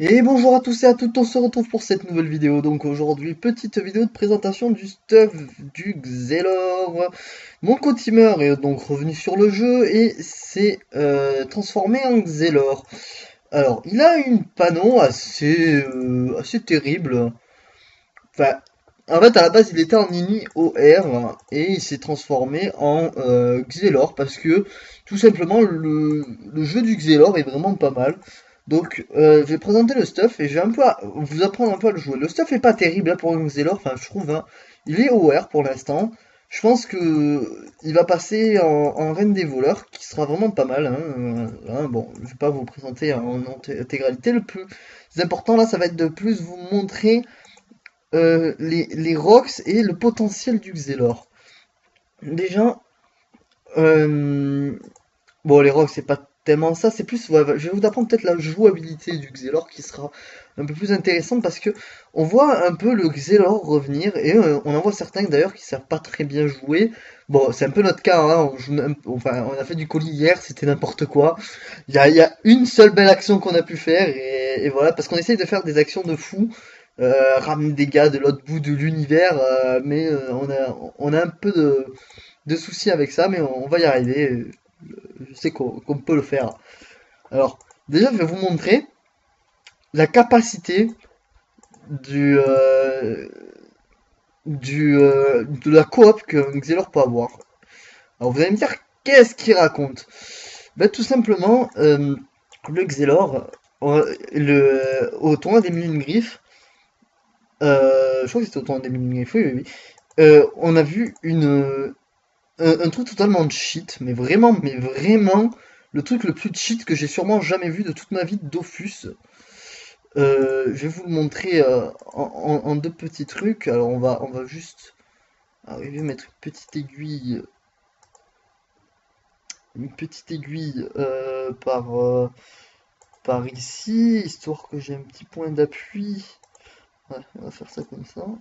Et bonjour à tous et à toutes, on se retrouve pour cette nouvelle vidéo. Donc aujourd'hui, petite vidéo de présentation du stuff du Xelor. Mon co-teamer est donc revenu sur le jeu et s'est transformé en Xelor. Alors, il a une panneau assez terrible. Enfin, en fait, à la base, il était en Ini OR et il s'est transformé en Xelor parce que tout simplement le jeu du Xelor est vraiment pas mal. Donc, je vais présenter le stuff et je vais un peu vous apprendre un peu à le jouer. Le stuff est pas terrible là, pour un Xelor, enfin, je trouve, hein. Il est OR pour l'instant. Je pense que il va passer en Reine des voleurs, qui sera vraiment pas mal, hein. Bon, je vais pas vous présenter en intégralité. Le plus important là, ça va être de plus vous montrer les rocks et le potentiel du Xelor. Déjà, euh, bon, les rocks, c'est pas tellement ça, c'est plus, ouais, je vais vous apprendre peut-être la jouabilité du Xelor qui sera un peu plus intéressante parce que on voit un peu le Xelor revenir et on en voit certains d'ailleurs qui savent pas très bien jouer. Bon, c'est un peu notre cas, hein, enfin, on a fait du colis hier, c'était n'importe quoi. Il y a une seule belle action qu'on a pu faire et voilà, parce qu'on essaye de faire des actions de fou, ramener des gars de l'autre bout de l'univers, mais on a un peu de soucis avec ça, mais on va y arriver. Je sais qu'on peut le faire. Alors, déjà, je vais vous montrer la capacité du, euh, de la coop que Xelor peut avoir. Alors, vous allez me dire, qu'est-ce qu'il raconte? Ben, tout simplement, le Xelor, au tournoi des mille griffes, je crois que c'était au tournoi des mille griffes, oui, oui, oui. On a vu un truc totalement cheat, mais vraiment, le truc le plus cheat que j'ai sûrement jamais vu de toute ma vie de Dofus. Je vais vous le montrer en deux petits trucs. Alors on va juste arriver à mettre une petite aiguille par ici, histoire que j'ai un petit point d'appui. Ouais, on va faire ça comme ça. Hop.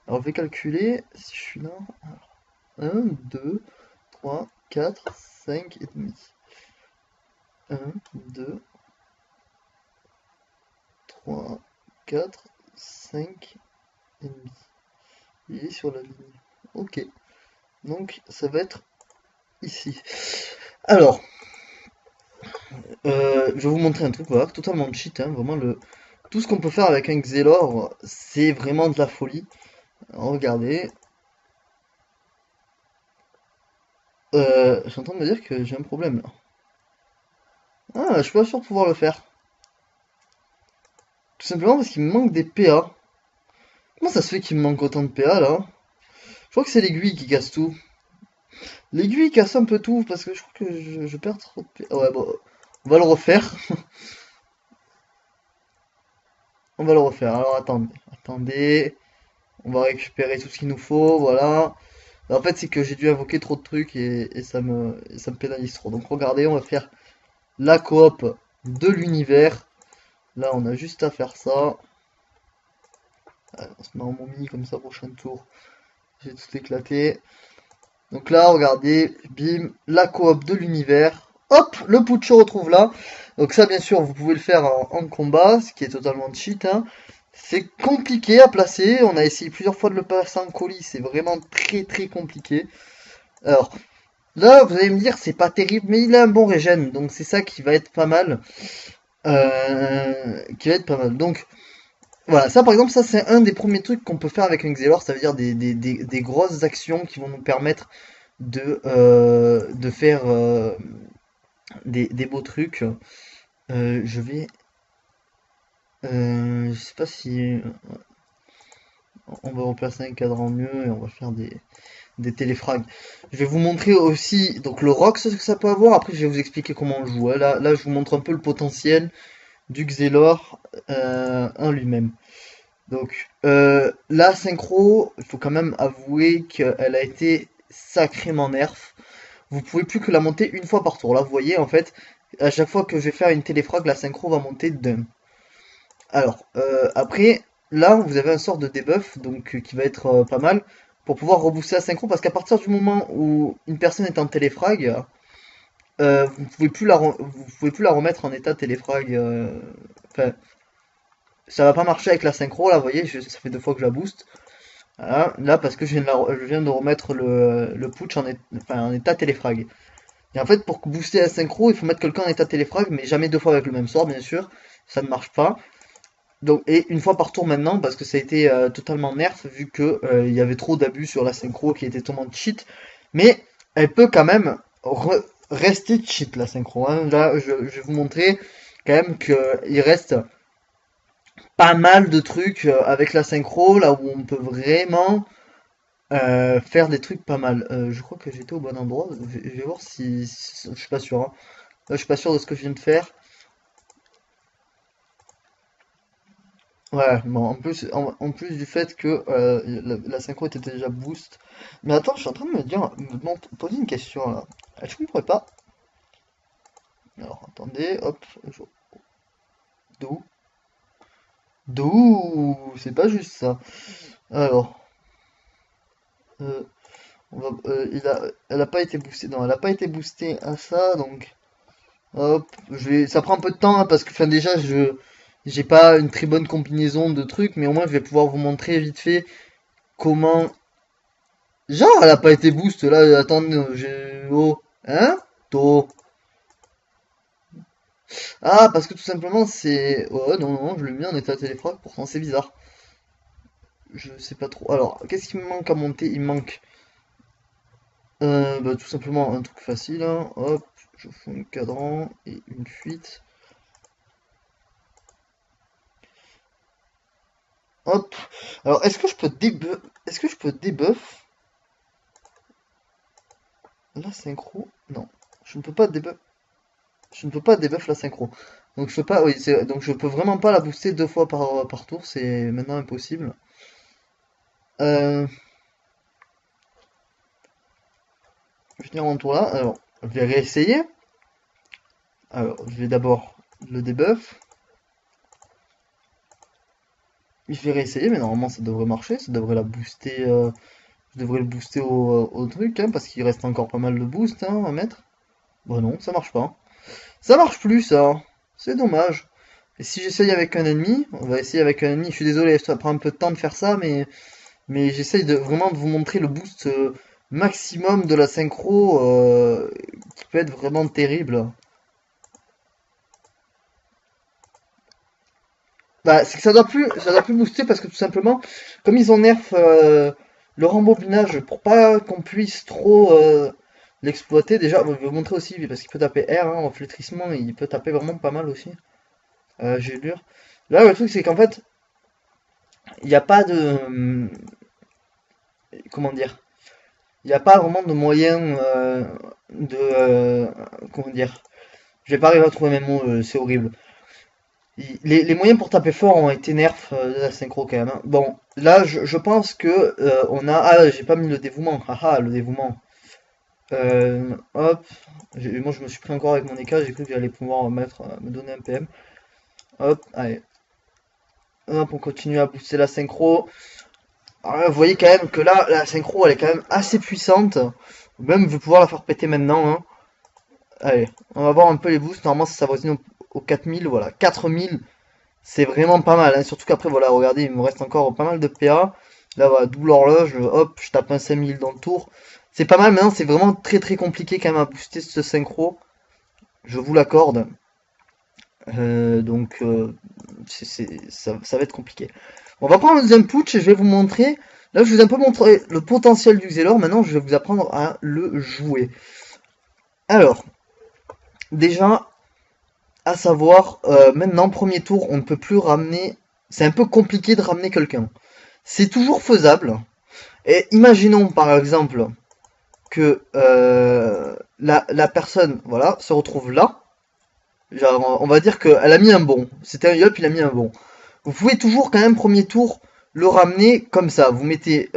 Alors je vais calculer si je suis là. Un, 2, 3, 4, 5 et demi. Un, 2, 3, 4, 5 et demi. Il est sur la ligne. Ok. Donc ça va être ici. Alors, je vais vous montrer un truc, voilà, totalement cheat, hein, vraiment tout ce qu'on peut faire avec un Xelor, c'est vraiment de la folie. Alors, regardez, je suis en train de me dire que j'ai un problème là. Ah, je suis pas sûr de pouvoir le faire. Tout simplement parce qu'il me manque des PA. Comment ça se fait qu'il me manque autant de PA là? Je crois que c'est l'aiguille qui casse tout. L'aiguille casse un peu tout parce que je crois que je perds trop de PA. Ouais, bon, on va le refaire. On va le refaire. Alors attendez. On va récupérer tout ce qu'il nous faut, voilà. En fait, c'est que j'ai dû invoquer trop de trucs et ça me pénalise trop. Donc regardez, on va faire la coop de l'univers. Là, on a juste à faire ça. On se met en momie comme ça, prochain tour. J'ai tout éclaté. Donc là, regardez, bim, la coop de l'univers. Hop, le putsch se retrouve là. Donc ça, bien sûr, vous pouvez le faire en combat, ce qui est totalement cheat, hein. C'est compliqué à placer. On a essayé plusieurs fois de le passer en colis. C'est vraiment très très compliqué. Alors, là, vous allez me dire, c'est pas terrible, mais il a un bon régène, donc c'est ça qui va être pas mal. Donc, voilà, ça par exemple, ça c'est un des premiers trucs qu'on peut faire avec un Xelor, ça veut dire des grosses actions qui vont nous permettre de faire des beaux trucs. Je vais... je sais pas si... On va remplacer un cadran mieux et on va faire des téléfrags. Je vais vous montrer aussi donc le rock, ce que ça peut avoir. Après, je vais vous expliquer comment on le joue, hein. Là, je vous montre un peu le potentiel du Xelor en lui-même. Donc, la synchro, il faut quand même avouer qu'elle a été sacrément nerf. Vous pouvez plus que la monter une fois par tour. Là, vous voyez, en fait, à chaque fois que je vais faire une téléfrag, la synchro va monter d'un. Alors, après, là, vous avez un sort de debuff, donc qui va être pas mal, pour pouvoir rebooster la synchro, parce qu'à partir du moment où une personne est en téléfrag, vous pouvez plus la remettre en état téléfrag. Enfin, ça va pas marcher avec la synchro, là, vous voyez, ça fait 2 fois que je la booste. Voilà, là, parce que je viens de remettre le putsch en état téléfrag. Et en fait, pour booster la synchro, il faut mettre quelqu'un en état téléfrag, mais jamais 2 fois avec le même sort, bien sûr. Ça ne marche pas. Donc, et une fois par tour maintenant, parce que ça a été totalement nerf, vu que il y avait trop d'abus sur la synchro qui était totalement cheat. Mais elle peut quand même rester cheat, la synchro, hein. Là, je vais vous montrer quand même qu'il reste pas mal de trucs avec la synchro, là où on peut vraiment faire des trucs pas mal. Je crois que j'étais au bon endroit. Je vais voir si je suis pas sûr, hein. Là, je suis pas sûr de ce que je viens de faire. Ouais, bon, en plus du fait que la synchro était déjà boost. Mais attends, je suis en train de me dire, poser une question là. Est-ce qu'on pourrait pas. Alors, attendez, hop. D'où? D'où? C'est pas juste ça. Alors, euh, elle a pas été boostée. Non, elle a pas été boostée à ça, donc. Hop, ça prend un peu de temps hein, parce que, enfin, déjà, j'ai pas une très bonne combinaison de trucs, mais au moins je vais pouvoir vous montrer vite fait comment. Genre, elle a pas été boost là. Attendez, oh, hein? To. Ah, parce que tout simplement c'est. Oh non, non, je l'ai mis en état téléphone, pourtant c'est bizarre. Je sais pas trop. Alors, qu'est-ce qui me manque à monter? Il me manque bah, tout simplement un truc facile, hein. Hop, je fais un cadran et une fuite. Hop. Alors, est-ce que je peux debuff la synchro? Non. Je ne peux pas debuff. Je ne peux pas debuff la synchro. Donc je peux pas. Oui, donc je peux vraiment pas la booster 2 fois par tour. C'est maintenant impossible. Euh, je vais finir mon tour là. Alors, je vais réessayer. Alors, je vais d'abord le debuff. Je vais réessayer, mais normalement ça devrait marcher. Ça devrait la booster. Je devrais le booster au truc, hein, parce qu'il reste encore pas mal de boost hein, à mettre. Bon non, ça marche pas. Ça marche plus ça. C'est dommage. Et si j'essaye avec un ennemi, on va essayer avec un ennemi. Je suis désolé, ça prend un peu de temps de faire ça, mais j'essaye vraiment de vous montrer le boost maximum de la synchro qui peut être vraiment terrible. Bah, c'est que ça doit plus booster parce que tout simplement, comme ils ont nerf le rembobinage pour pas qu'on puisse trop l'exploiter, déjà, je vais vous montrer aussi parce qu'il peut taper R hein, en flétrissement, il peut taper vraiment pas mal aussi. J'ai lu. Là, le truc c'est qu'en fait, il n'y a pas de comment dire, il n'y a pas vraiment de moyen de comment dire. Je vais pas arriver à trouver mes mots, c'est horrible. Les moyens pour taper fort ont été nerfs de la synchro quand même, hein. Bon, là je pense que on a. Ah, j'ai pas mis le dévouement. Haha, le dévouement. Hop. Moi je me suis pris encore avec mon EK, j'ai cru que j'allais pouvoir me donner un PM. Hop, allez. Hop, on continue à booster la synchro. Alors là, vous voyez quand même que là, la synchro elle est quand même assez puissante. Même je vais pouvoir la faire péter maintenant, hein. Allez, on va voir un peu les boosts. Normalement ça s'avoisine au 4000, voilà. 4000. C'est vraiment pas mal, hein. Surtout qu'après, voilà, regardez, il me reste encore pas mal de PA. Là, voilà, double horloge, hop, je tape un 5000 dans le tour. C'est pas mal, maintenant, c'est vraiment très très compliqué quand même à booster ce synchro. Je vous l'accorde. Donc, ça va être compliqué. On va prendre le deuxième putsch et je vais vous montrer. Là, je vous ai un peu montré le potentiel du Xelor. Maintenant, je vais vous apprendre à le jouer. Alors, déjà, à savoir, maintenant, premier tour, on ne peut plus ramener. C'est un peu compliqué de ramener quelqu'un. C'est toujours faisable. Et imaginons par exemple que la personne voilà, se retrouve là. Genre, on va dire qu'elle a mis un bon. C'était un yop, il a mis un bon. Vous pouvez toujours quand même premier tour le ramener comme ça. Vous mettez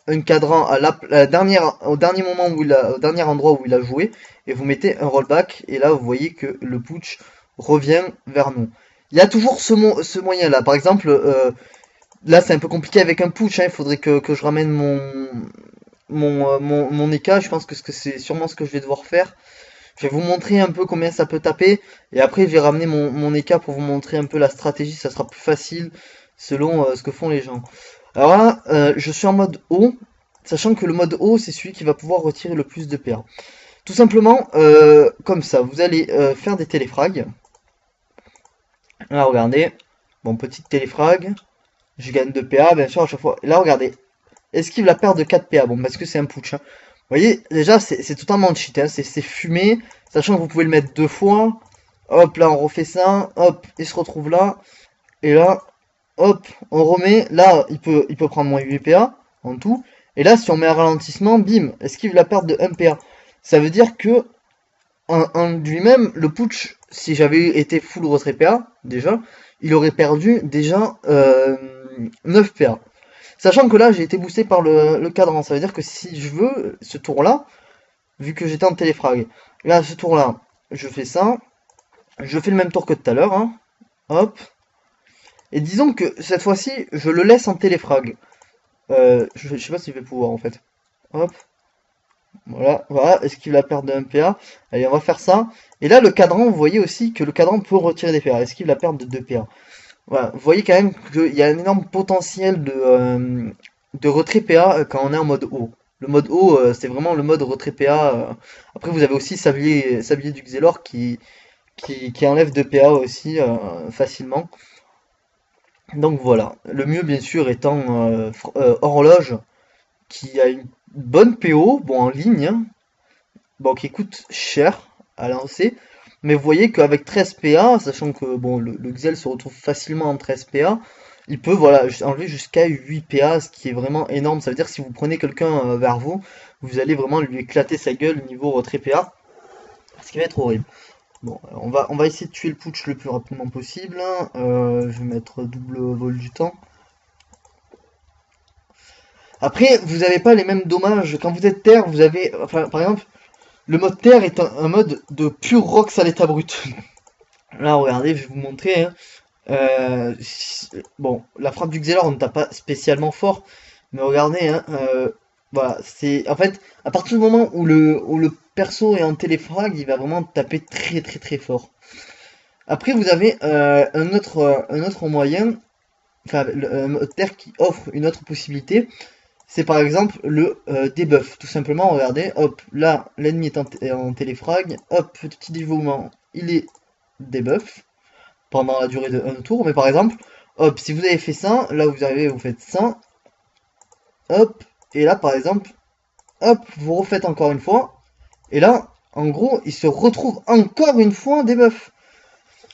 un cadran à la dernière, au dernier moment où au dernier endroit où il a joué et vous mettez un rollback et là vous voyez que le putsch revient vers nous. Il y a toujours ce moyen là. Par exemple, là, c'est un peu compliqué avec un putsch, hein. Il faudrait que je ramène mon EK. Je pense que c'est sûrement ce que je vais devoir faire. Je vais vous montrer un peu combien ça peut taper. Et après, je vais ramener mon EK pour vous montrer un peu la stratégie. Ça sera plus facile selon ce que font les gens. Alors là, je suis en mode haut. Sachant que le mode haut, c'est celui qui va pouvoir retirer le plus de PA. Tout simplement, comme ça. Vous allez faire des téléfrags. Là, regardez. Bon, petite téléfrag. Je gagne 2 PA, bien sûr, à chaque fois. Et là, regardez. Esquive la perte de 4 PA. Bon, parce que c'est un putsch. Hein. Vous voyez, déjà, c'est totalement cheat. Hein. C'est fumé. Sachant que vous pouvez le mettre 2 fois. Hop, là, on refait ça. Hop, il se retrouve là. Et là, hop, on remet. Là, il peut prendre moins 8 PA en tout. Et là, si on met un ralentissement, bim, esquive la perte de 1 PA. Ça veut dire que, en lui-même, le putsch, si j'avais été full retrait PA, déjà, il aurait perdu déjà 9 PA. Sachant que là, j'ai été boosté par le cadran. Ça veut dire que si je veux, ce tour-là, vu que j'étais en téléfrag, là, ce tour-là, je fais ça. Je fais le même tour que tout à l'heure. Hein. Hop. Et disons que cette fois-ci, je le laisse en téléfrag. Je sais pas si je vais pouvoir, en fait. Hop. Voilà, voilà. Esquive la perte de 1 PA. Allez, on va faire ça. Et là, le cadran, vous voyez aussi que le cadran peut retirer des PA. Esquive la perte de 2 PA. Voilà, vous voyez quand même qu'il y a un énorme potentiel de retrait PA quand on est en mode haut. Le mode haut, c'est vraiment le mode retrait PA. Après, vous avez aussi Sablier du Xelor qui enlève de PA aussi facilement. Donc voilà, le mieux bien sûr étant Horloge qui a une bonne PO, bon en ligne, hein, bon qui coûte cher à lancer. Mais vous voyez qu'avec 13 PA, sachant que bon, le Xel se retrouve facilement en 13 PA, il peut voilà, enlever jusqu'à 8 PA, ce qui est vraiment énorme. Ça veut dire que si vous prenez quelqu'un vers vous, vous allez vraiment lui éclater sa gueule niveau retrait PA, ce qui va être horrible. Bon, on va essayer de tuer le putsch le plus rapidement possible. Je vais mettre double vol du temps. Après, vous n'avez pas les mêmes dommages. Quand vous êtes terre, vous avez... Enfin, par exemple, le mode terre est un mode de pur rox à l'état brut. Là, regardez, je vais vous montrer. Hein. Bon, la frappe du Xelor ne tape pas spécialement fort. Mais regardez, hein, voilà, c'est... En fait, à partir du moment où le perso est en téléfrag, il va vraiment taper très très très fort. Après, vous avez un autre moyen, enfin, un mode terre qui offre une autre possibilité. C'est par exemple le debuff. Tout simplement, regardez, hop, là, l'ennemi est en téléfrag, hop, petit dévouement, il est debuff pendant la durée de un tour. Mais par exemple, hop, si vous avez fait ça, là vous arrivez, vous faites ça, hop, et là par exemple, hop, vous refaites encore une fois, et là, en gros, il se retrouve encore une fois en debuff.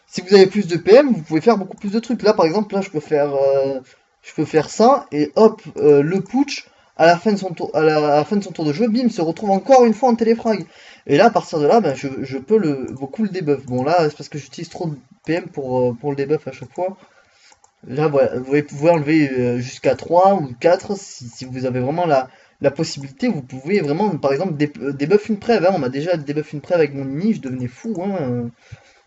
Si vous avez plus de PM, vous pouvez faire beaucoup plus de trucs. Là, par exemple, là, je peux faire ça, et hop, le putsch, à la fin de son tour, à la fin de son tour de jeu, bim, se retrouve encore une fois en téléfrag. Et là, à partir de là, ben, je peux beaucoup le debuff. Bon, là, c'est parce que j'utilise trop de PM pour le debuff à chaque fois. Là, voilà, vous pouvez enlever jusqu'à 3 ou 4 si vous avez vraiment la possibilité. Vous pouvez vraiment, par exemple, debuff une preuve. Hein. On m'a déjà debuff une preuve avec mon mini, je devenais fou. Hein.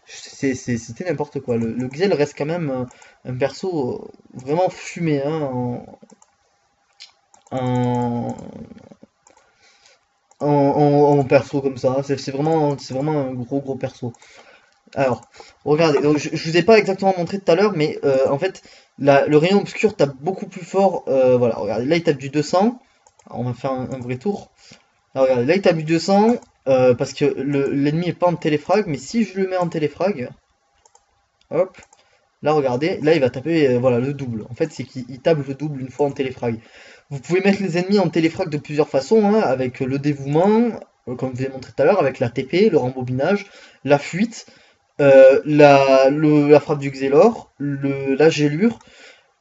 C'était n'importe quoi. Le Xel reste quand même un perso vraiment fumé hein, en, en perso comme ça. C'est vraiment un gros perso. Alors, regardez, donc, je vous ai pas exactement montré tout à l'heure, mais en fait, le rayon obscur tape beaucoup plus fort. Voilà, regardez, là il tape du 200. Alors, on va faire un vrai tour. Là, regardez, là il tape du 200 parce que l'ennemi est pas en téléfrag, mais si je le mets en téléfrag, hop, là regardez, là il va taper voilà, le double. En fait, c'est qu'il tape le double une fois en téléfrag. Vous pouvez mettre les ennemis en téléfrag de plusieurs façons, hein, avec le dévouement, comme je vous ai montré tout à l'heure, avec la TP, le rembobinage, la fuite. La frappe du Xelor, la gélure,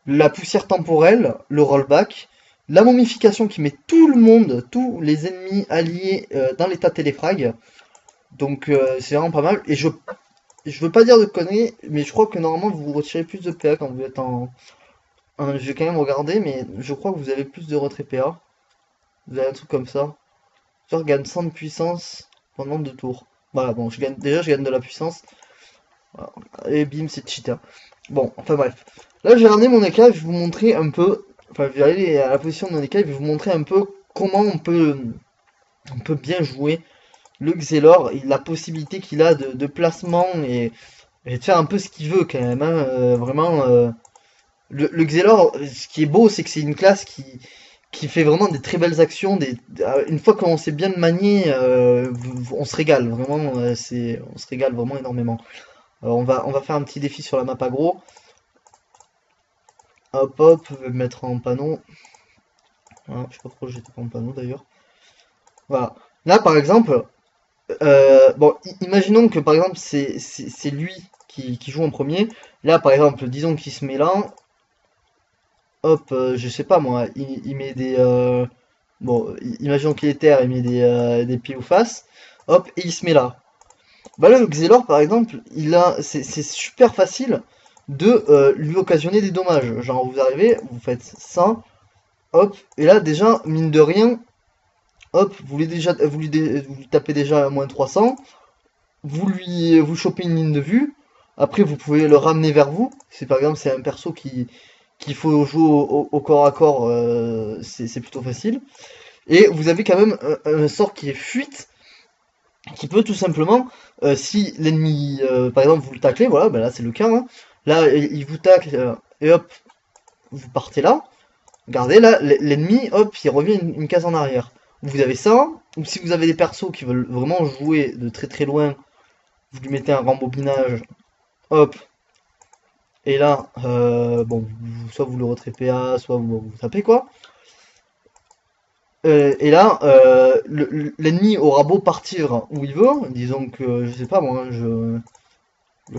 la poussière temporelle, le rollback, la momification qui met tout le monde, tous les ennemis alliés dans l'état téléfrag. Donc c'est vraiment pas mal. Et je veux pas dire de conneries, mais je crois que normalement vous retirez plus de PA quand vous êtes je vais quand même regarder, mais je crois que vous avez plus de retrait PA. Vous avez un truc comme ça. Je gagne 100 de puissance pendant 2 tours. Voilà, bon, je gagne de la puissance. Voilà. Et bim, c'est cheater. Bon, enfin bref. Là, j'ai ramené mon écaille, je vais vous montrer un peu. Enfin, je vais aller à la position de mon écaille, je vais vous montrer un peu comment on peut bien jouer le Xelor, la possibilité qu'il a de placement et de faire un peu ce qu'il veut quand même, hein, vraiment. Le Xelor, ce qui est beau, c'est que c'est une classe qui fait vraiment des très belles actions. Une fois qu'on sait bien le manier, on se régale vraiment. On se régale vraiment énormément. Alors on va faire un petit défi sur la map aggro. Hop hop, je vais me mettre en panneau. Voilà, je sais pas pourquoi j'étais pas en panneau d'ailleurs. Voilà. Là par exemple, bon, imaginons que par exemple c'est lui qui joue en premier. Là par exemple, disons qu'il se met là. Hop, je sais pas moi, il met des. Bon, imaginons qu'il est terre, il met des pieds ou face. Hop, et il se met là. Bah là, le Xelor par exemple, c'est super facile de lui occasionner des dommages. Genre, vous arrivez, vous faites ça, hop, et là déjà, mine de rien, hop, vous lui tapez déjà à moins 300, vous chopez une ligne de vue, après vous pouvez le ramener vers vous. Si par exemple c'est un perso qu'il faut jouer au corps à corps, c'est plutôt facile. Et vous avez quand même un sort qui est fuite, qui peut tout simplement, si l'ennemi, par exemple vous le taclez, voilà, ben là c'est le cas, hein. Là il vous tacle, et hop, vous partez là. Regardez là, l'ennemi, hop, il revient une case en arrière. Vous avez ça, ou si vous avez des persos qui veulent vraiment jouer de très très loin, vous lui mettez un rembobinage, hop, et là, bon, soit vous le retraites PA, soit vous tapez quoi. Et là, l'ennemi aura beau partir où il veut, disons que, je sais pas moi, je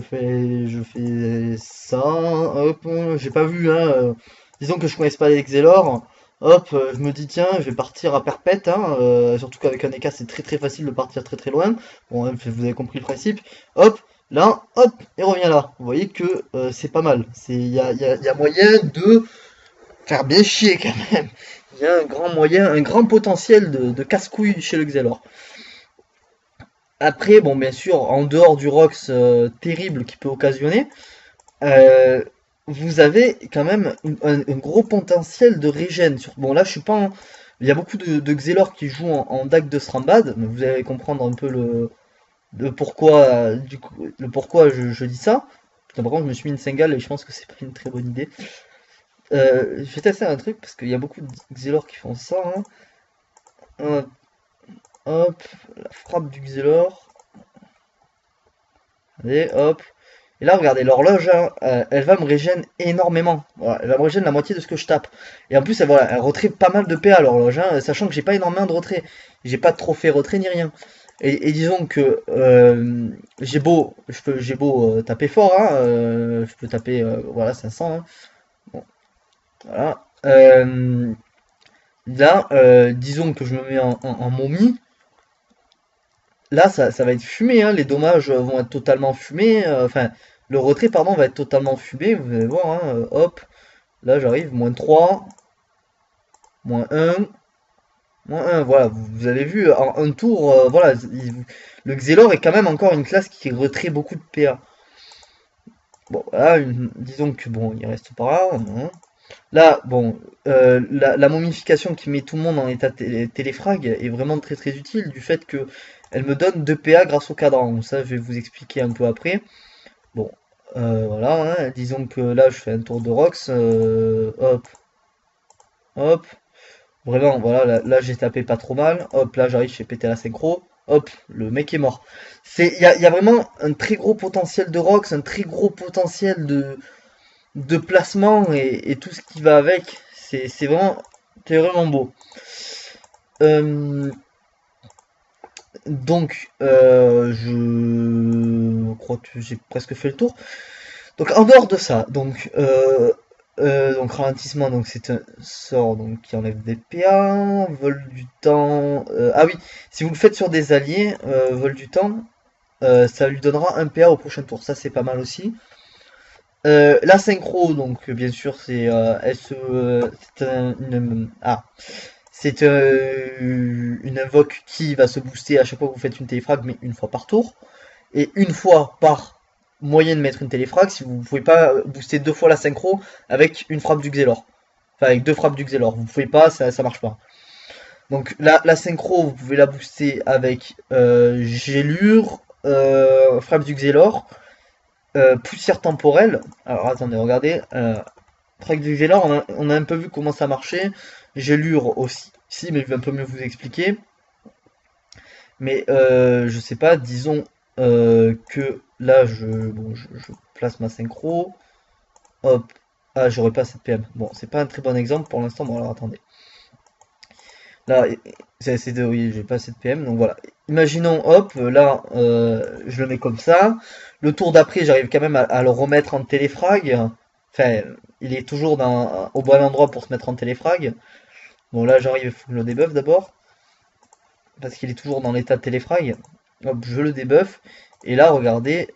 fais ça, hop, j'ai pas vu, hein, disons que je connaisse pas les Xelor, hop, je me dis tiens, je vais partir à perpète, hein, surtout qu'avec un EK c'est très très facile de partir très très loin, bon, hein, vous avez compris le principe, hop, là, hop, et revient là, vous voyez que c'est pas mal, il y a moyen de faire bien chier quand même, il y a un grand moyen, un grand potentiel de casse-couille chez le Xelor. Après, bon, bien sûr, en dehors du Rox terrible qui peut occasionner, euh, vous avez quand même un gros potentiel de régène. Bon, là, je suis pas. Il y a beaucoup de Xelor qui jouent en deck de Strambad, mais vous allez comprendre un peu le pourquoi, du coup, le pourquoi je dis ça. Putain, par contre, je me suis mis une Sengale et je pense que c'est pas une très bonne idée. Je vais tester un truc parce qu'il y a beaucoup de Xelor qui font ça, hein. Hop, hop, la frappe du Xelor. Allez, hop. Et là, regardez, l'horloge, hein, elle va me régène énormément. Voilà, elle va me régène la moitié de ce que je tape. Et en plus, elle retrait pas mal de PA, l'horloge, hein, sachant que j'ai pas énormément de retrait. J'ai pas de trophée retrait ni rien. Et disons que j'ai beau taper fort, hein, je peux taper voilà 500. Hein. Bon, voilà. Là, disons que je me mets en momie. Là, ça va être fumé, hein, les dommages vont être totalement fumés. Enfin, le retrait, pardon, va être totalement fumé. Vous allez voir, hein, hop. Là, j'arrive, moins 3, moins un, moins un. Voilà, vous avez vu, en un tour, voilà, le Xelor est quand même encore une classe qui retrait beaucoup de PA. Bon, là, disons que bon, il reste pas là. Hein. Là, bon, la momification qui met tout le monde en état téléfrag est vraiment très très utile du fait que elle me donne 2 PA grâce au cadran. Donc ça, je vais vous expliquer un peu après. Bon, voilà, hein, disons que là, je fais un tour de Rox. Hop, hop. Vraiment, voilà, là, j'ai tapé pas trop mal. Hop, là, j'arrive, je fais péter la synchro. Hop, le mec est mort. Il y a vraiment un très gros potentiel de Rox, un très gros potentiel de placement et tout ce qui va avec. C'est vraiment beau. Euh, donc, je crois que j'ai presque fait le tour. Donc, en dehors de ça, donc ralentissement, donc c'est un sort donc qui enlève des PA, vol du temps. Ah oui, si vous le faites sur des alliés, vol du temps, ça lui donnera un PA au prochain tour. Ça, c'est pas mal aussi. La synchro, donc bien sûr, c'est une invoque qui va se booster à chaque fois que vous faites une téléfrag, mais une fois par tour. Et une fois par moyen de mettre une téléfrag, si vous ne pouvez pas booster 2 fois la synchro avec une frappe du Xelor. Enfin, avec 2 frappes du Xelor. Vous pouvez pas, ça marche pas. Donc la synchro, vous pouvez la booster avec Gélure, Frappe du Xelor, Poussière temporelle. Alors attendez, regardez. Frappe du Xelor, on a un peu vu comment ça marchait. Gélure aussi, si, mais je vais un peu mieux vous expliquer. Mais je sais pas, disons que là, je place ma synchro. Hop. Ah, j'aurais pas assez de PM. Bon, c'est pas un très bon exemple pour l'instant. Bon, alors attendez. Là, oui, j'ai pas assez de PM, donc voilà. Imaginons, hop, là, je le mets comme ça. Le tour d'après, j'arrive quand même à le remettre en téléfrag. Enfin, il est toujours au bon endroit pour se mettre en téléfrag. Bon, là, j'arrive, il faut que je le débuffe d'abord. Parce qu'il est toujours dans l'état de téléfrag. Hop, je le débuffe. Et là, regardez,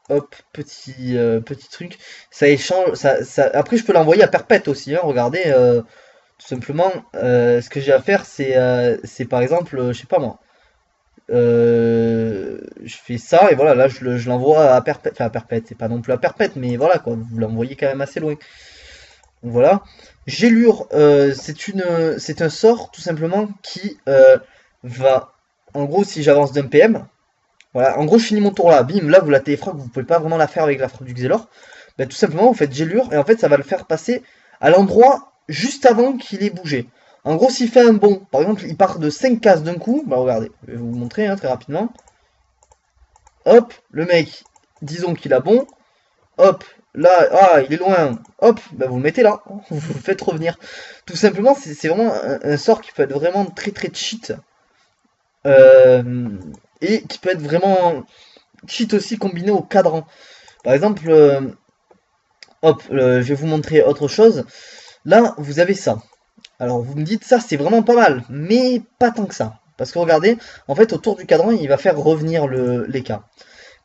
hop, petit truc. Ça échange. Après, je peux l'envoyer à perpète aussi. Hein, regardez. Tout simplement, ce que j'ai à faire, c'est par exemple, je sais pas moi, je fais ça et voilà, là je l'envoie à perpète, enfin à perpète, c'est pas non plus à perpète, mais voilà quoi, vous l'envoyez quand même assez loin. Donc voilà. Gélure, c'est un sort tout simplement qui va, en gros, si j'avance d'un PM, voilà, en gros je finis mon tour là, bim, là vous la téléfrag, vous pouvez pas vraiment la faire avec la frappe du Xelor. Ben, tout simplement vous faites Gélure et en fait ça va le faire passer à l'endroit juste avant qu'il ait bougé. En gros s'il fait un bond, par exemple il part de 5 cases d'un coup, bah regardez, je vais vous montrer hein, très rapidement. Hop, le mec, disons qu'il a bon, hop, là, ah il est loin, hop, bah vous le mettez là, vous le faites revenir. Tout simplement c'est vraiment un sort qui peut être vraiment très très cheat. Euh, et qui peut être vraiment cheat aussi combiné au cadran. Par exemple, hop, je vais vous montrer autre chose. Là, vous avez ça. Alors, vous me dites, ça, c'est vraiment pas mal, mais pas tant que ça. Parce que regardez, en fait, autour du cadran, il va faire revenir les cas.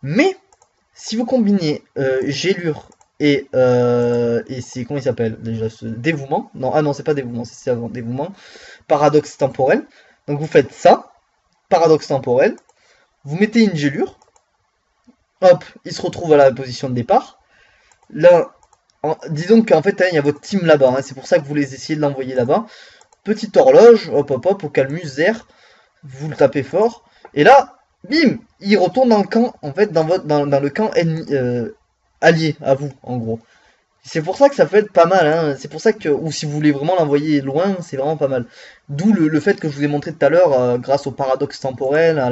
Mais, si vous combinez Gélure et c'est, comment il s'appelle déjà, ce dévouement. Non, ah non, c'est pas dévouement, c'est avant dévouement. Paradoxe temporel. Donc, vous faites ça, paradoxe temporel. Vous mettez une Gélure. Hop, il se retrouve à la position de départ. Là, disons qu'en fait, hein, il y a votre team là-bas. Hein, c'est pour ça que vous les essayez de l'envoyer là-bas. Petite horloge, hop hop hop, au calmus, zer. Vous le tapez fort. Et là, bim, il retourne dans le camp, en fait, dans le camp ennemi, allié à vous, en gros. C'est pour ça que ça peut être pas mal, hein. C'est pour ça que, ou si vous voulez vraiment l'envoyer loin, c'est vraiment pas mal. D'où le fait que je vous ai montré tout à l'heure, grâce au paradoxe temporel, à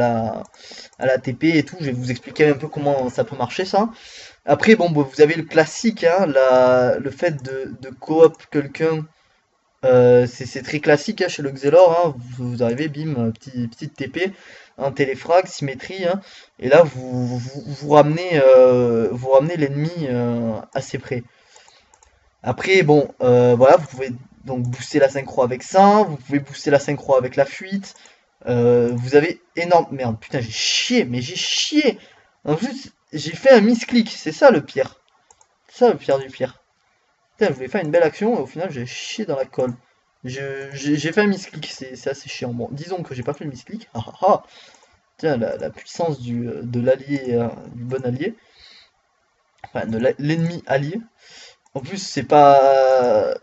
la TP et tout, je vais vous expliquer un peu comment ça peut marcher ça. Après, bon, bah, vous avez le classique, hein, le fait de coop quelqu'un, c'est très classique hein, chez le Xelor, hein, vous arrivez, bim, petite TP, un téléfrag, symétrie, hein, et là vous ramenez l'ennemi assez près. Après, bon, voilà, vous pouvez donc booster la synchro avec ça, vous pouvez booster la synchro avec la fuite. Vous avez énorme. Merde, putain, j'ai chié, mais j'ai chié! En plus, j'ai fait un misclick, c'est ça le pire. C'est ça le pire du pire. Putain, je voulais faire une belle action et au final, j'ai chié dans la colle. J'ai fait un misclick, c'est assez chiant. Bon, disons que j'ai pas fait le misclick. Ah ah ah! Tiens, la puissance de l'allié, du bon allié. Enfin, de l'ennemi allié. En plus, c'est pas.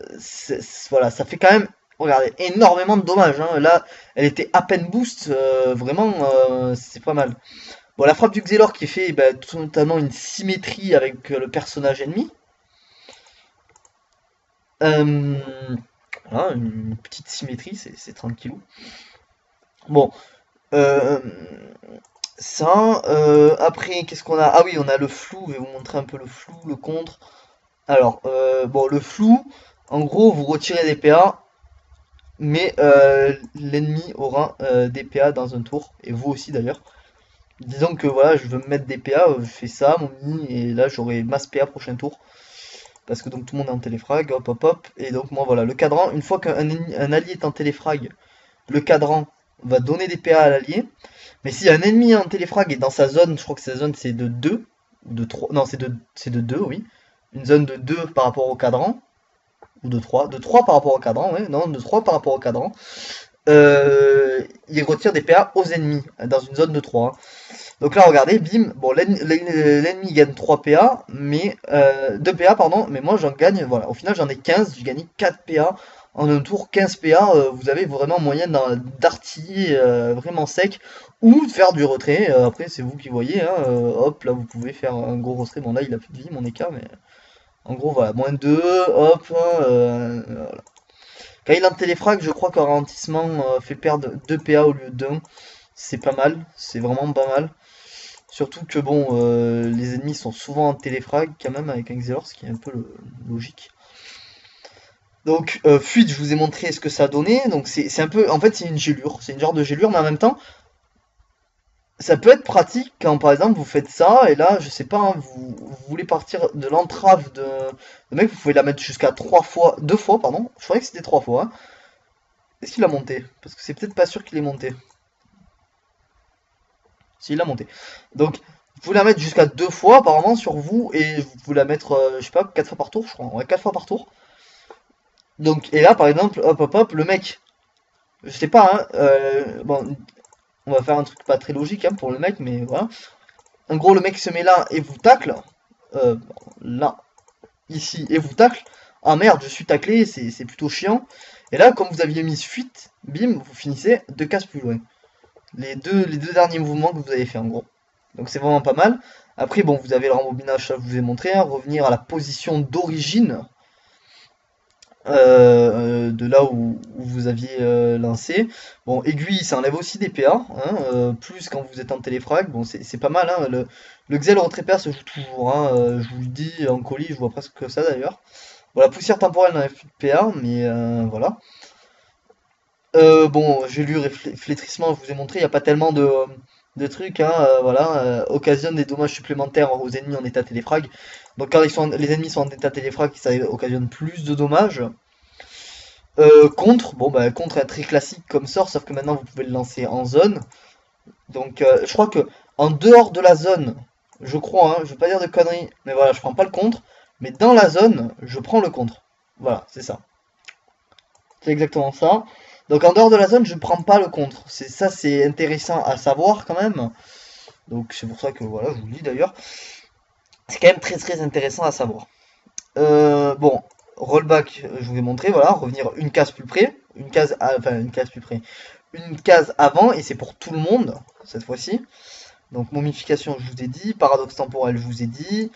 Voilà, ça fait quand même, regardez, énormément de dommages. Hein. Là, elle était à peine boost, vraiment, c'est pas mal. Bon, la frappe du Xelor qui fait bah, totalement une symétrie avec le personnage ennemi. Euh, voilà, une petite symétrie, c'est tranquillou. Bon, euh, ça, après, qu'est-ce qu'on a? Ah oui, on a le flou, je vais vous montrer un peu le flou, le contre. Alors, bon, le flou, en gros, vous retirez des PA, mais l'ennemi aura des PA dans un tour, et vous aussi d'ailleurs. Disons que voilà, je veux me mettre des PA, je fais ça, mon mini, et là j'aurai masse PA prochain tour. Parce que donc tout le monde est en téléfrag, hop hop hop, et donc moi voilà, le cadran, une fois qu'un allié est en téléfrag, le cadran va donner des PA à l'allié. Mais si un ennemi est en téléfrag et dans sa zone, je crois que sa zone c'est de 2, ou de 3, non c'est de 2, oui. Une zone de 2 par rapport au cadran, ou de 3 par rapport au cadran, ouais, non, de 3 par rapport au cadran. Il retire des PA aux ennemis, dans une zone de 3. Hein. Donc là, regardez, bim, bon, l'ennemi gagne 3 PA, mais 2 PA, pardon, mais moi j'en gagne, voilà, au final j'en ai 15, j'ai gagné 4 PA en un tour 15 PA, vous avez vraiment moyen d'artiller vraiment sec ou de faire du retrait. Après, c'est vous qui voyez, hein, hop, là vous pouvez faire un gros retrait. Bon, là il a plus de vie, mon Eka, mais en gros, voilà, moins 2 hop, voilà. Quand il est en téléfrag, je crois qu'un ralentissement fait perdre 2 PA au lieu d'un. C'est pas mal, c'est vraiment pas mal. Surtout que bon, les ennemis sont souvent en téléfrag quand même avec un Xelor, ce qui est un peu logique. Donc fuite, je vous ai montré ce que ça a donné. Donc c'est un peu, en fait c'est une gélure, c'est une genre de gélure, mais en même temps, ça peut être pratique quand par exemple vous faites ça et là, je sais pas, hein, vous voulez partir de l'entrave de mec, vous pouvez la mettre jusqu'à 3 fois, 2 fois, pardon. Je croyais que c'était 3 fois. Hein. Est-ce qu'il a monté? Parce que c'est peut-être pas sûr qu'il est monté. S'il a monté. Donc, vous pouvez la mettre jusqu'à 2 fois apparemment sur vous et vous pouvez la mettre, je sais pas, 4 fois par tour, je crois. Ouais, 4 fois par tour. Donc, et là par exemple, hop hop hop, le mec, je sais pas, hein, bon, on va faire un truc pas très logique hein, pour le mec, mais voilà. En gros, le mec se met là et vous tacle, euh, là, ici, et vous tacle. Ah merde, je suis taclé, c'est plutôt chiant. Et là, comme vous aviez mis fuite, bim, vous finissez 2 cases plus loin. Les deux derniers mouvements que vous avez fait en gros. Donc c'est vraiment pas mal. Après, bon, vous avez le rembobinage, ça je vous ai montré, hein, revenir à la position d'origine de là où vous aviez lancé. Bon, aiguille, ça enlève aussi des PA, hein, plus quand vous êtes en téléfrag. Bon, c'est pas mal, hein, le Xel retrait PA se joue toujours, hein, je vous le dis, en colis, je vois presque que ça d'ailleurs. Bon, la poussière temporelle n'enlève plus de PA, mais voilà. Bon, j'ai lu flétrissement, je vous ai montré, il n'y a pas tellement de trucs, hein, voilà, occasionne des dommages supplémentaires aux ennemis en état téléfrag. Donc quand les ennemis sont en état téléfrag, ça occasionne plus de dommages. Contre, bon bah contre est très classique comme sort, sauf que maintenant vous pouvez le lancer en zone. Donc je crois que en dehors de la zone, je crois, hein, je vais pas dire de conneries, mais voilà, je prends pas le contre. Mais dans la zone, je prends le contre. Voilà, c'est ça. C'est exactement ça. Donc en dehors de la zone, je prends pas le contre. C'est ça, c'est intéressant à savoir quand même. Donc c'est pour ça que voilà, je vous le dis d'ailleurs. C'est quand même très très intéressant à savoir. Bon, rollback, je vous ai montré, voilà, revenir une case plus près, enfin une case plus près, une case avant, et c'est pour tout le monde cette fois-ci. Donc momification, je vous ai dit, paradoxe temporel, je vous ai dit.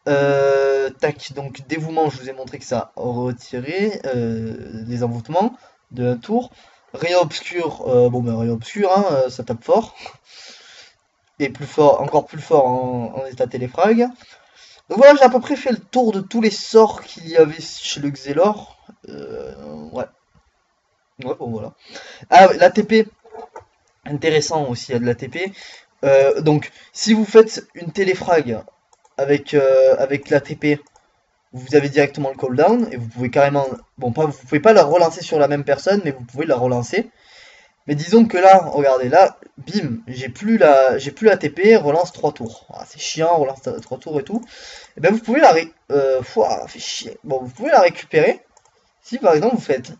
Tac, donc dévouement, je vous ai montré que ça retirait les envoûtements de un tour. Rayon obscur, bon ben rayon obscur, hein, ça tape fort. Et plus fort, encore plus fort en état téléfrag. Donc voilà, j'ai à peu près fait le tour de tous les sorts qu'il y avait chez le Xelor. Ouais. Ouais, bon voilà. Ah, l'ATP, intéressant aussi, il y a de l'ATP. Donc, si vous faites une téléfrag avec l'ATP, vous avez directement le cooldown et vous pouvez carrément, bon pas, vous pouvez pas la relancer sur la même personne, mais vous pouvez la relancer. Mais disons que là, regardez là, bim, j'ai plus la TP, relance 3 tours. Ah, c'est chiant, relance 3 tours et tout. Et ben vous pouvez fait chier. Bon, vous pouvez la récupérer si par exemple vous faites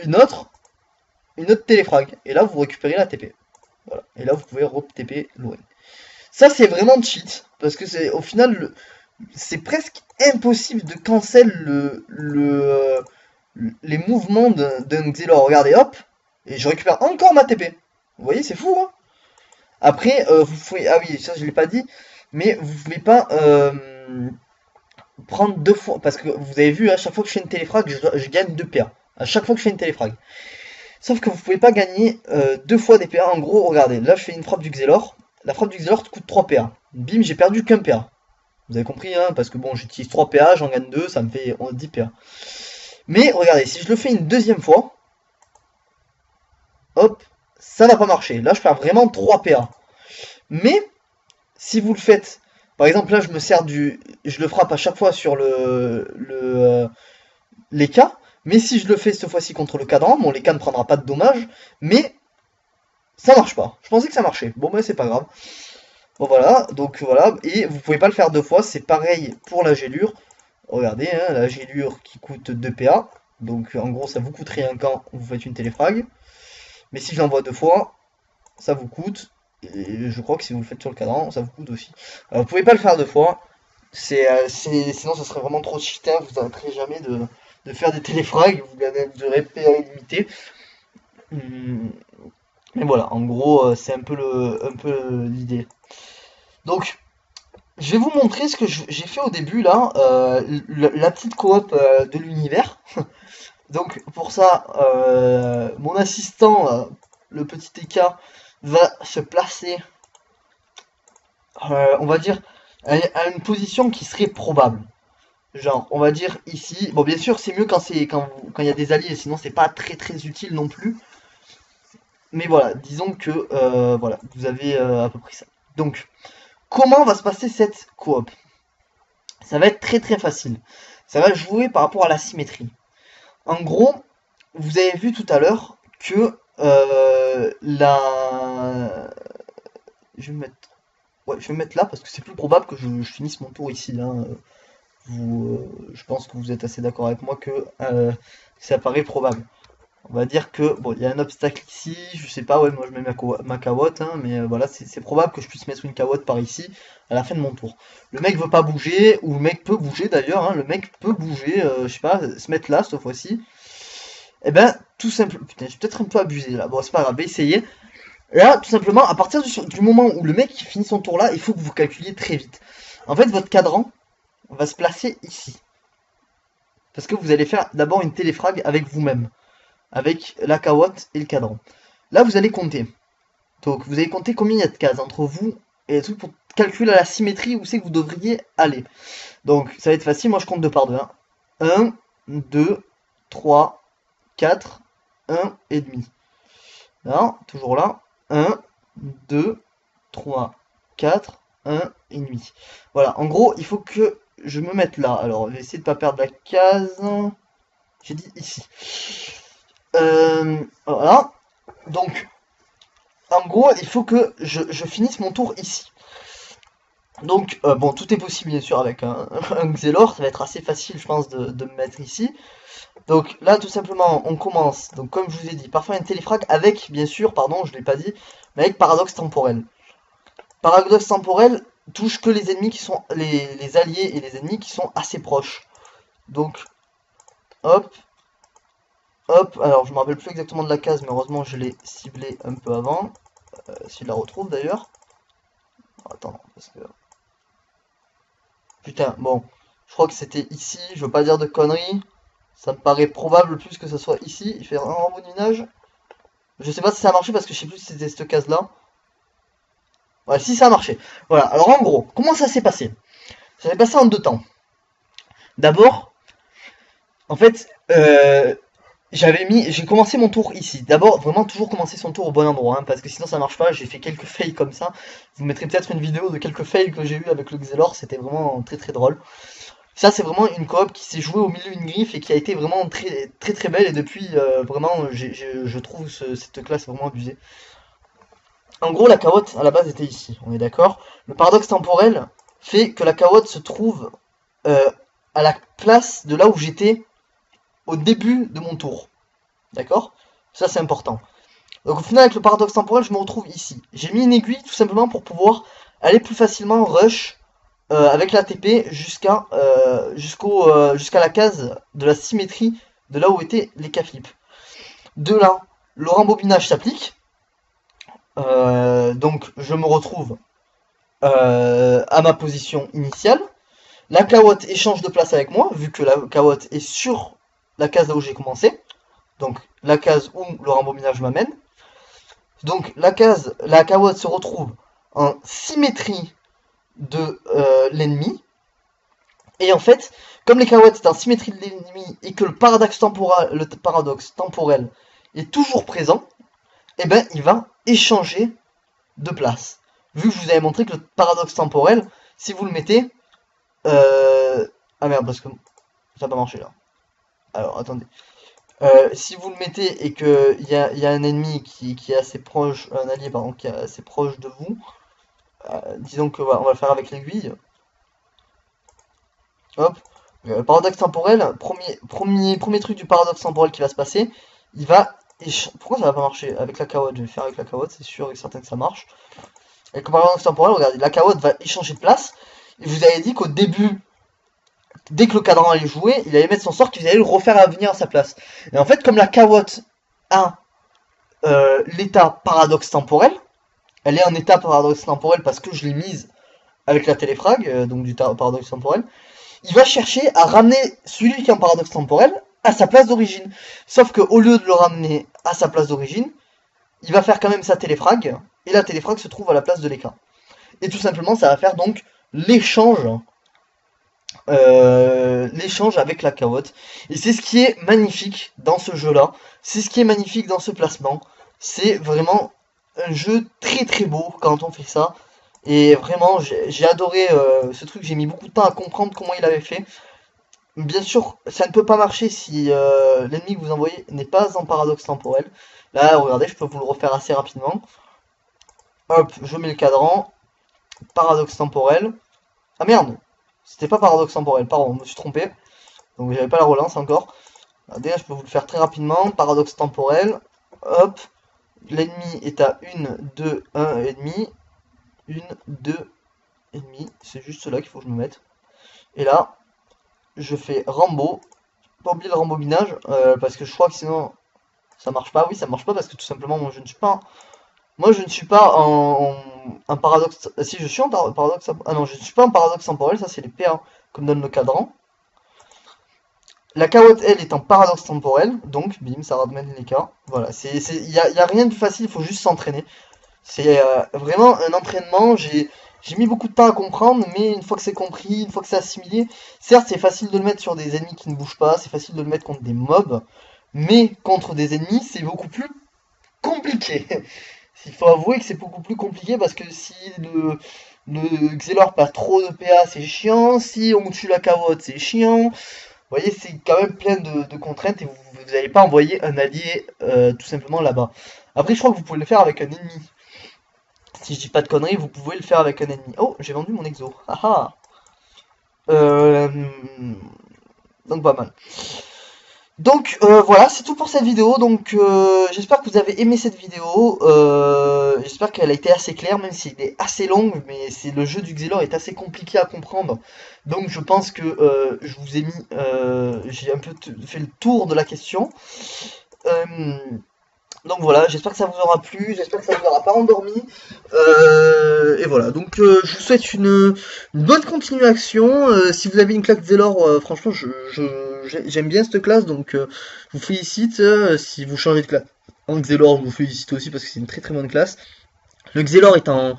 une autre, une autre téléfrag et là vous récupérez la TP. Voilà. Et là vous pouvez re-TP loin. Ça c'est vraiment cheat parce que c'est au final c'est presque impossible de cancel les mouvements d'un Xelor. Regardez, hop, et je récupère encore ma TP. Vous voyez, c'est fou, hein. Après, vous pouvez... Ah oui, ça je l'ai pas dit, mais vous pouvez pas prendre 2 fois, parce que vous avez vu, à chaque fois que je fais une téléfrag, je gagne 2 PA. À chaque fois que je fais une téléfrag. Sauf que vous pouvez pas gagner 2 fois des PA. En gros, regardez, là je fais une frappe du Xelor. La frappe du Xelor coûte 3 PA. Bim, j'ai perdu qu'un PA. Vous avez compris, hein, parce que bon, j'utilise 3 PA, j'en gagne 2, ça me fait 10 PA. Mais regardez, si je le fais une deuxième fois, hop, ça n'a pas marché. Là, je perds vraiment 3 PA. Mais, si vous le faites, par exemple, là, je le frappe à chaque fois sur les cas. Mais si je le fais cette fois-ci contre le cadran, bon, les cas ne prendra pas de dommages, mais ça marche pas. Je pensais que ça marchait. Bon, mais c'est pas grave. Bon, voilà, donc voilà. Et vous pouvez pas le faire 2 fois, c'est pareil pour la gélure. Regardez, hein, la gélure qui coûte 2 PA. Donc en gros, ça vous coûte rien quand vous faites une téléfrag. Mais si je l'envoie 2 fois, ça vous coûte. Et je crois que si vous le faites sur le cadran, ça vous coûte aussi. Alors, vous pouvez pas le faire 2 fois. Sinon, ça serait vraiment trop cheaté. Vous n'arrêterez jamais de faire des téléfrags, vous aurez PA illimité. Mais voilà, en gros, c'est un peu l'idée. Donc, je vais vous montrer ce que j'ai fait au début là, la petite coop de l'univers. Donc pour ça, mon assistant, le petit TK, va se placer, on va dire, à une position qui serait probable. Genre, on va dire ici. Bon, bien sûr, c'est mieux quand il y a des alliés, sinon c'est pas très utile non plus. Mais voilà, disons que voilà, vous avez à peu près ça. Donc, comment va se passer cette coop? Ça va être très facile. Ça va jouer par rapport à la symétrie. En gros, vous avez vu tout à l'heure que je vais me mettre... Ouais, je vais me mettre là parce que c'est plus probable que je finisse mon tour ici. Hein. Je pense que vous êtes assez d'accord avec moi que ça paraît probable. On va dire que, bon, il y a un obstacle ici, je sais pas, ouais, moi je mets ma carotte, hein, mais voilà, c'est probable que je puisse mettre une carotte par ici à la fin de mon tour. Le mec veut pas bouger, ou le mec peut bouger d'ailleurs, hein, le mec peut bouger, je sais pas, se mettre là cette fois-ci. Et ben, tout simplement, putain, j'ai peut-être un peu abusé là, bon, c'est pas grave, essayez. Là, tout simplement, à partir du moment où le mec finit son tour là, il faut que vous calculiez très vite. En fait, votre cadran va se placer ici. Parce que vous allez faire d'abord une téléfrag avec vous-même, avec la carotte et le cadran. Là, vous allez compter. Donc, vous allez compter combien il y a de cases entre vous et les trucs pour calculer la symétrie où c'est que vous devriez aller. Donc, ça va être facile. Moi, je compte 2 par 2. 1, 2, 3, 4, 1 et demi. Non, toujours là. 1, 2, 3, 4, 1 et demi. Voilà, en gros, il faut que je me mette là. Alors, je vais essayer de pas perdre la case. J'ai dit ici. Voilà. Donc, en gros, il faut que je finisse mon tour ici. Donc, bon, tout est possible bien sûr avec un Xelor, ça va être assez facile, je pense, de me mettre ici. Donc là, tout simplement, on commence, donc comme je vous ai dit, parfois une téléfrag avec, bien sûr, pardon, je l'ai pas dit, mais avec paradoxe temporel. Paradoxe temporel touche que les ennemis qui sont, les alliés et les ennemis qui sont assez proches. Donc, hop, hop, alors je me rappelle plus exactement de la case, mais heureusement je l'ai ciblé un peu avant, si je la retrouve d'ailleurs. Attends, parce que... Putain, bon, je crois que c'était ici, je veux pas dire de conneries. Ça me paraît probable plus que ce soit ici. Il fait un rembobinage. Je sais pas si ça a marché parce que je sais plus si c'était cette case-là. Ouais, si ça a marché. Voilà, alors en gros, comment ça s'est passé? Ça s'est passé en 2 temps. D'abord, en fait, j'ai commencé mon tour ici. D'abord, vraiment toujours commencer son tour au bon endroit, hein, parce que sinon ça marche pas. J'ai fait quelques fails comme ça. Vous mettrez peut-être une vidéo de quelques fails que j'ai eu avec le Xelor. C'était vraiment très drôle. Ça, c'est vraiment une coop qui s'est jouée au milieu d'une griffe et qui a été vraiment très belle. Et depuis, vraiment, je trouve cette classe vraiment abusée. En gros, la carotte, à la base, était ici, on est d'accord. Le paradoxe temporel fait que la carotte se trouve euh, à la place de là où j'étais au début de mon tour. D'accord? Ça, c'est important. Donc au final, avec le paradoxe temporel, je me retrouve ici. J'ai mis une aiguille tout simplement pour pouvoir aller plus facilement rush avec la TP jusqu'à la case de la symétrie de là où étaient les K-flips. De là, le rembobinage s'applique. Donc je me retrouve à ma position initiale. La carotte échange de place avec moi, vu que la carotte est sur la case là où j'ai commencé. Donc la case où le rembobinage m'amène. Donc la carotte se retrouve en symétrie de l'ennemi. Et en fait, comme les carottes est en symétrie de l'ennemi et que le paradoxe temporel est toujours présent, et ben il va échanger de place. Vu que je vous avais montré que le paradoxe temporel, si vous le mettez... Ah merde, parce que ça n'a pas marché là. Alors, attendez. Si vous le mettez et qu'il y a un ennemi qui est assez proche, un allié pardon, qui est assez proche de vous, disons que voilà, on va le faire avec l'aiguille. Hop. Paradoxe temporel, premier truc du paradoxe temporel qui va se passer, il va... Pourquoi ça va pas marcher avec la carotte? Je vais le faire avec la carotte, c'est sûr et certain que ça marche. Avec le paradoxe temporel, regardez, la carotte va échanger de place. Et je vous avais dit qu'au début dès que le cadran allait jouer, il allait mettre son sort qu'il allait le refaire à venir à sa place. Et en fait, comme la carotte a l'état paradoxe temporel, elle est en état paradoxe temporel parce que je l'ai mise avec la téléfrag, donc du paradoxe temporel, il va chercher à ramener celui qui est en paradoxe temporel à sa place d'origine. Sauf que au lieu de le ramener à sa place d'origine, il va faire quand même sa téléfrag, et la téléfrag se trouve à la place de l'écart. Et tout simplement, ça va faire donc l'échange avec la carotte. Et c'est ce qui est magnifique dans ce jeu-là. C'est ce qui est magnifique dans ce placement. C'est vraiment un jeu très très beau quand on fait ça. Et vraiment, j'ai adoré ce truc. J'ai mis beaucoup de temps à comprendre comment il avait fait. Bien sûr, ça ne peut pas marcher si l'ennemi que vous envoyez n'est pas en paradoxe temporel. Là, regardez, je peux vous le refaire assez rapidement. Hop, je mets le cadran. Paradoxe temporel. Ah merde, c'était pas paradoxe temporel, pardon, je me suis trompé. Donc j'avais pas la relance encore. Regardez, je peux vous le faire très rapidement. Paradoxe temporel. Hop, l'ennemi est à 1, 2, 1 et demi. 1, 2 et demi. C'est juste là qu'il faut que je me mette. Et là, je fais Rambo. Pas oublier le rembobinage, parce que je crois que sinon ça marche pas. Oui, ça marche pas parce que tout simplement moi je ne suis pas. Moi je ne suis pas en paradoxe. Si je suis en paradoxe. Ah non, je ne suis pas en paradoxe temporel, ça c'est les PA comme donne le cadran. La carotte, elle, est en paradoxe temporel, donc bim, ça ramène les cas. Voilà, il y a rien de facile, il faut juste s'entraîner. C'est vraiment un entraînement. J'ai mis beaucoup de temps à comprendre, mais une fois que c'est compris, une fois que c'est assimilé, certes c'est facile de le mettre sur des ennemis qui ne bougent pas, c'est facile de le mettre contre des mobs, mais contre des ennemis c'est beaucoup plus compliqué. Il faut avouer que c'est beaucoup plus compliqué parce que si le Xelor perd trop de PA c'est chiant, si on tue la carotte c'est chiant. Vous voyez, c'est quand même plein de contraintes et vous n'allez pas envoyer un allié tout simplement là-bas. Après je crois que vous pouvez le faire avec un ennemi. Si je dis pas de conneries, vous pouvez le faire avec un ennemi. Oh, j'ai vendu mon exo. Haha. Euh, donc pas mal. Donc voilà, c'est tout pour cette vidéo. Donc j'espère que vous avez aimé cette vidéo. J'espère qu'elle a été assez claire, même si elle est assez longue. Mais c'est le jeu du Xelor est assez compliqué à comprendre. Donc je pense que je vous ai mis, j'ai un peu fait le tour de la question. Donc voilà, j'espère que ça vous aura plu, j'espère que ça vous aura pas endormi. Et voilà, donc je vous souhaite une bonne continuation. Si vous avez une classe Zélor, franchement, j'aime bien cette classe, donc je vous félicite. Si vous changez de classe en Xelor, je vous félicite aussi parce que c'est une très très bonne classe. Le Xelor est en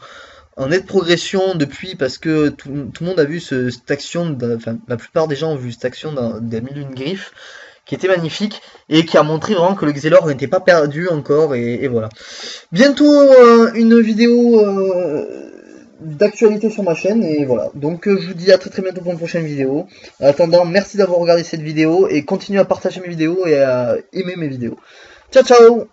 nette progression depuis parce que tout le monde a vu cette action, enfin la plupart des gens ont vu cette action d'un milieu d'une griffe qui était magnifique et qui a montré vraiment que le Xelor n'était pas perdu encore et voilà. Bientôt une vidéo d'actualité sur ma chaîne et voilà. Donc je vous dis à très très bientôt pour une prochaine vidéo. En attendant, merci d'avoir regardé cette vidéo et continuez à partager mes vidéos et à aimer mes vidéos. Ciao ciao.